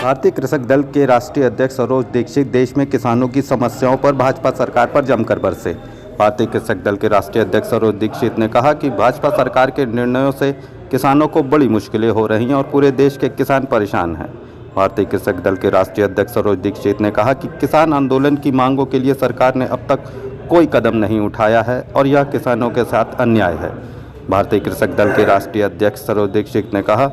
भारतीय कृषक दल के राष्ट्रीय अध्यक्ष सरोज दीक्षित देश में किसानों की समस्याओं पर भाजपा सरकार पर जमकर बरसे। भारतीय कृषक दल के राष्ट्रीय अध्यक्ष सरोज दीक्षित ने कहा कि भाजपा सरकार के निर्णयों से किसानों को बड़ी मुश्किलें हो रही हैं और पूरे देश के किसान परेशान हैं। भारतीय कृषक दल के राष्ट्रीय अध्यक्ष सरोज दीक्षित ने कहा कि किसान आंदोलन की मांगों के लिए सरकार ने अब तक कोई कदम नहीं उठाया है और यह किसानों के साथ अन्याय है। भारतीय कृषक दल के राष्ट्रीय अध्यक्ष सरोज दीक्षित ने कहा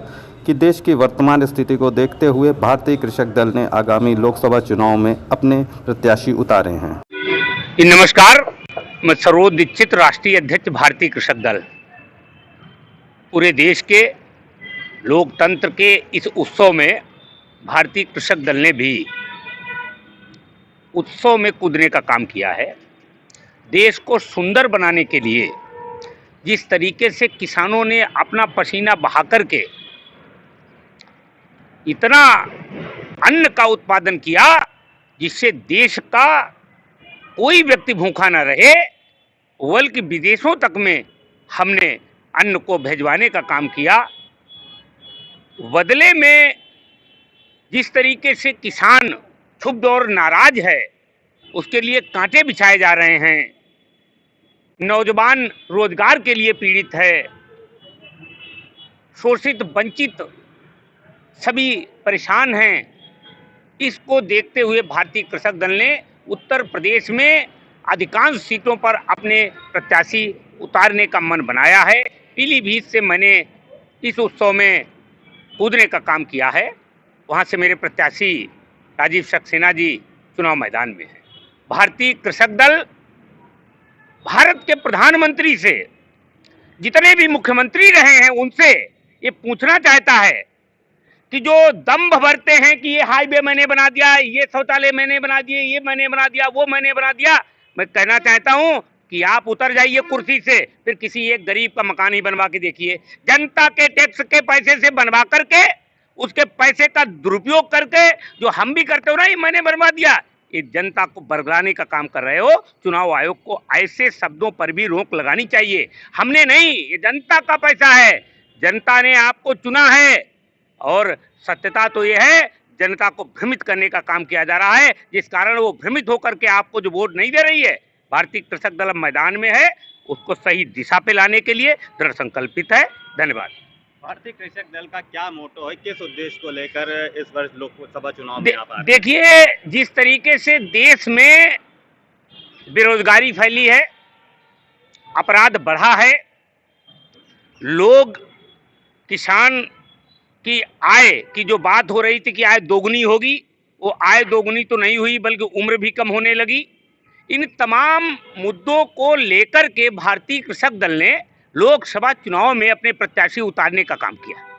कि देश की वर्तमान स्थिति को देखते हुए भारतीय कृषक दल ने आगामी लोकसभा चुनाव में अपने प्रत्याशी उतारे हैं। नमस्कार, मैं सरोज दीक्षित, राष्ट्रीय अध्यक्ष भारतीय कृषक दल। पूरे देश के लोकतंत्र के इस उत्सव में भारतीय कृषक दल ने भी उत्सव में कूदने का काम किया है। देश को सुंदर बनाने के लिए जिस तरीके से किसानों ने अपना पसीना बहा करके इतना अन्न का उत्पादन किया जिससे देश का कोई व्यक्ति भूखा न रहे, बल्कि विदेशों तक में हमने अन्न को भेजवाने का काम किया। बदले में जिस तरीके से किसान क्षुब्ध और नाराज है, उसके लिए कांटे बिछाए जा रहे हैं। नौजवान रोजगार के लिए पीड़ित है, शोषित वंचित सभी परेशान हैं। इसको देखते हुए भारतीय कृषक दल ने उत्तर प्रदेश में अधिकांश सीटों पर अपने प्रत्याशी उतारने का मन बनाया है। पीलीभीत से मैंने इस उत्सव में कूदने का काम किया है। वहां से मेरे प्रत्याशी राजीव सक्सेना जी चुनाव मैदान में हैं। भारतीय कृषक दल भारत के प्रधानमंत्री से, जितने भी मुख्यमंत्री रहे हैं, उनसे ये पूछना चाहता है कि जो दंभ भरते हैं कि ये हाईवे मैंने बना दिया, ये शौचालय मैंने बना दिए, ये मैंने बना दिया, वो मैंने बना दिया, मैं कहना चाहता हूं कि आप उतर जाइए कुर्सी से, फिर किसी एक गरीब का मकान ही बनवा के देखिए। जनता के टैक्स के पैसे से बनवा करके, उसके पैसे का दुरुपयोग करके जो हम भी करते हो ना, ये मैंने बनवा दिया, ये जनता को बरगलाने का काम कर रहे हो। चुनाव आयोग को ऐसे शब्दों पर भी रोक लगानी चाहिए। हमने नहीं, ये जनता का पैसा है, जनता ने आपको चुना है और सत्यता तो ये है, जनता को भ्रमित करने का काम किया जा रहा है, जिस कारण वो भ्रमित होकर के आपको जो वोट नहीं दे रही है। भारतीय कृषक दल मैदान में है, उसको सही दिशा पे लाने के लिए दृढ़ संकल्पित है। धन्यवाद। भारतीय कृषक दल का क्या मोटो है, किस उद्देश्य को लेकर इस वर्ष लोकसभा चुनाव में आप? देखिए, जिस तरीके से देश में बेरोजगारी फैली है, अपराध बढ़ा है, लोग किसान की आय की जो बात हो रही थी कि आय दोगुनी होगी, वो आय दोगुनी तो नहीं हुई बल्कि उम्र भी कम होने लगी। इन तमाम मुद्दों को लेकर के भारतीय कृषक दल ने लोकसभा चुनाव में अपने प्रत्याशी उतारने का काम किया।